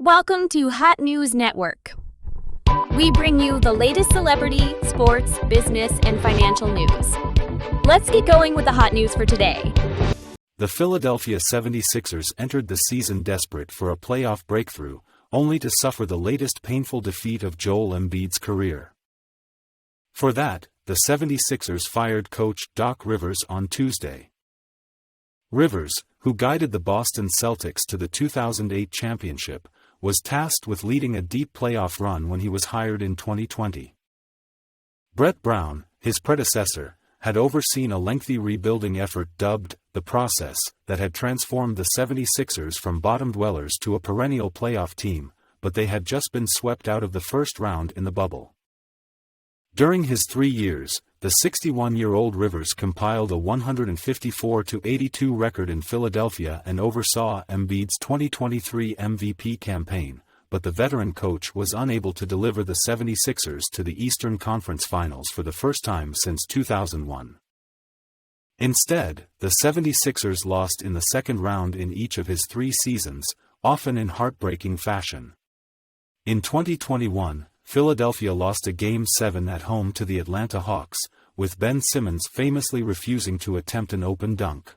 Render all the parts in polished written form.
Welcome to Hot News Network. We bring you the latest celebrity, sports, business, and financial news. Let's get going with the hot news for today. The Philadelphia 76ers entered the season desperate for a playoff breakthrough, only to suffer the latest painful defeat of Joel Embiid's career. For that, the 76ers fired coach Doc Rivers on Tuesday. Rivers, who guided the Boston Celtics to the 2008 championship, was tasked with leading a deep playoff run when he was hired in 2020. Brett Brown, his predecessor, had overseen a lengthy rebuilding effort dubbed The Process that had transformed the 76ers from bottom dwellers to a perennial playoff team, but they had just been swept out of the first round in the bubble. During his 3 years, the 61-year-old Rivers compiled a 154-82 record in Philadelphia and oversaw Embiid's 2023 MVP campaign, but the veteran coach was unable to deliver the 76ers to the Eastern Conference Finals for the first time since 2001. Instead, the 76ers lost in the second round in each of his 3 seasons, often in heartbreaking fashion. In 2021, Philadelphia lost a Game 7 at home to the Atlanta Hawks, with Ben Simmons famously refusing to attempt an open dunk.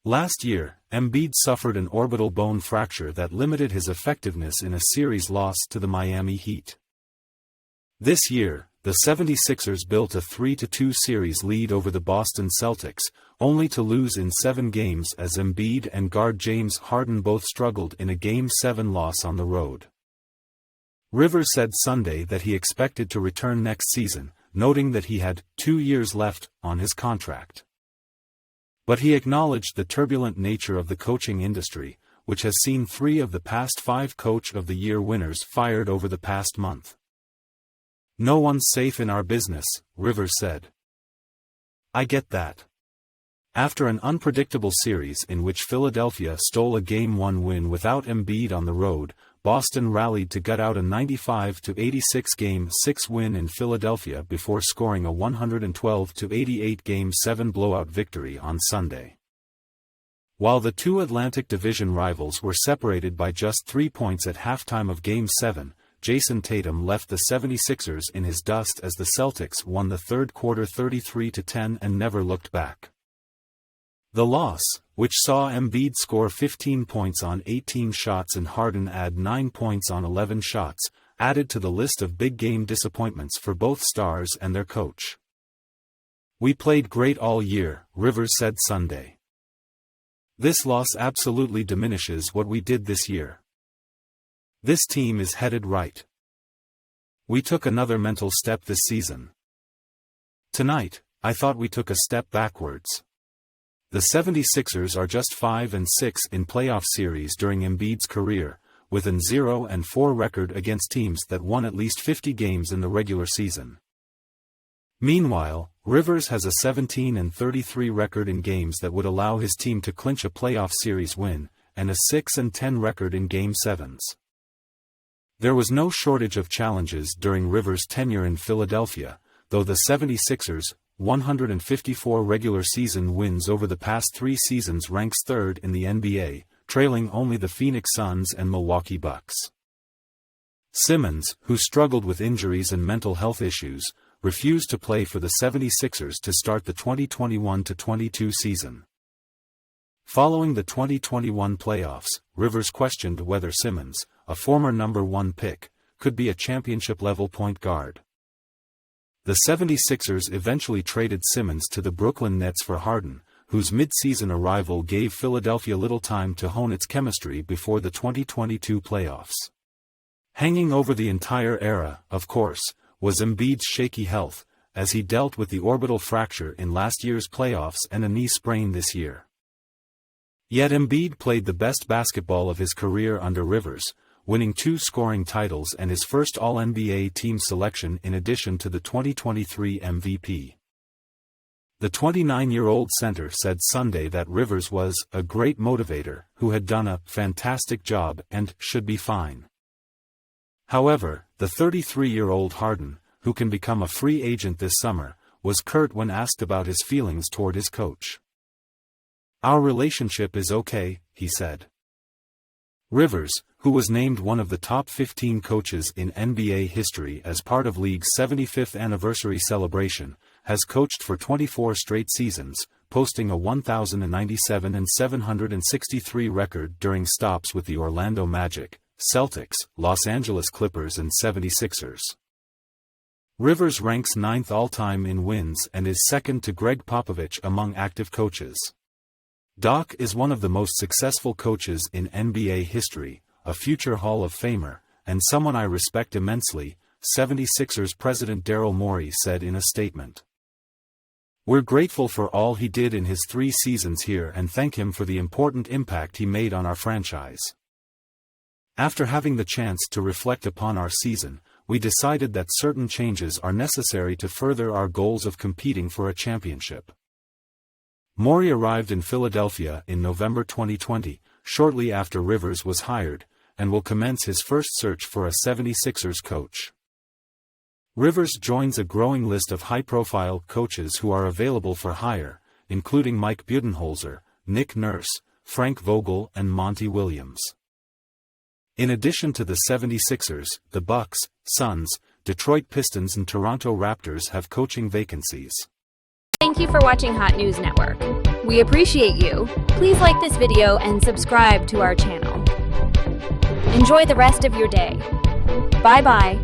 Last year, Embiid suffered an orbital bone fracture that limited his effectiveness in a series loss to the Miami Heat. This year, the 76ers built a 3-2 series lead over the Boston Celtics, only to lose in 7 games as Embiid and guard James Harden both struggled in a Game 7 loss on the road. Rivers said Sunday that he expected to return next season, noting that he had 2 years left on his contract. But he acknowledged the turbulent nature of the coaching industry, which has seen 3 of the past 5 Coach of the Year winners fired over the past month. "No one's safe in our business," Rivers said. "I get that." After an unpredictable series in which Philadelphia stole a Game 1 win without Embiid on the road, Boston rallied to gut out a 95-86 Game 6 win in Philadelphia before scoring a 112-88 Game 7 blowout victory on Sunday. While the 2 Atlantic Division rivals were separated by just 3 points at halftime of Game 7, Jason Tatum left the 76ers in his dust as the Celtics won the third quarter 33-10 and never looked back. The loss, which saw Embiid score 15 points on 18 shots and Harden add 9 points on 11 shots, added to the list of big-game disappointments for both stars and their coach. "We played great all year," Rivers said Sunday. "This loss absolutely diminishes what we did this year. This team is headed right. We took another mental step this season. Tonight, I thought we took a step backwards." The 76ers are just 5-6 in playoff series during Embiid's career, with an 0-4 record against teams that won at least 50 games in the regular season. Meanwhile, Rivers has a 17-33 record in games that would allow his team to clinch a playoff series win, and a 6-10 record in Game 7s. There was no shortage of challenges during Rivers' tenure in Philadelphia, though the 76ers' 154 regular season wins over the past 3 seasons ranks 3rd in the NBA, trailing only the Phoenix Suns and Milwaukee Bucks. Simmons, who struggled with injuries and mental health issues, refused to play for the 76ers to start the 2021-22 season. Following the 2021 playoffs, Rivers questioned whether Simmons, a former number 1 pick, could be a championship-level point guard. The 76ers eventually traded Simmons to the Brooklyn Nets for Harden, whose mid-season arrival gave Philadelphia little time to hone its chemistry before the 2022 playoffs. Hanging over the entire era, of course, was Embiid's shaky health, as he dealt with the orbital fracture in last year's playoffs and a knee sprain this year. Yet Embiid played the best basketball of his career under Rivers, winning 2 scoring titles and his first All-NBA team selection in addition to the 2023 MVP. The 29-year-old center said Sunday that Rivers was a great motivator who had done a fantastic job and should be fine. However, the 33-year-old Harden, who can become a free agent this summer, was curt when asked about his feelings toward his coach. "Our relationship is okay," he said. Rivers, who was named one of the top 15 coaches in NBA history as part of League's 75th anniversary celebration, has coached for 24 straight seasons, posting a 1,097-763 record during stops with the Orlando Magic, Celtics, Los Angeles Clippers and 76ers. Rivers ranks 9th all-time in wins and is second to Greg Popovich among active coaches. Doc is one of the most successful coaches in NBA history, a future Hall of Famer, and someone I respect immensely, 76ers president Daryl Morey said in a statement. We're grateful for all he did in his 3 seasons here and thank him for the important impact he made on our franchise. After having the chance to reflect upon our season, we decided that certain changes are necessary to further our goals of competing for a championship. Morey arrived in Philadelphia in November 2020, shortly after Rivers was hired, and will commence his first search for a 76ers coach. Rivers joins a growing list of high-profile coaches who are available for hire, including Mike Budenholzer, Nick Nurse, Frank Vogel and Monty Williams. In addition to the 76ers, the Bucks, Suns, Detroit Pistons and Toronto Raptors have coaching vacancies. Thank you for watching Hot News Network. We appreciate you. Please like this video and subscribe to our channel. Enjoy the rest of your day. Bye-bye.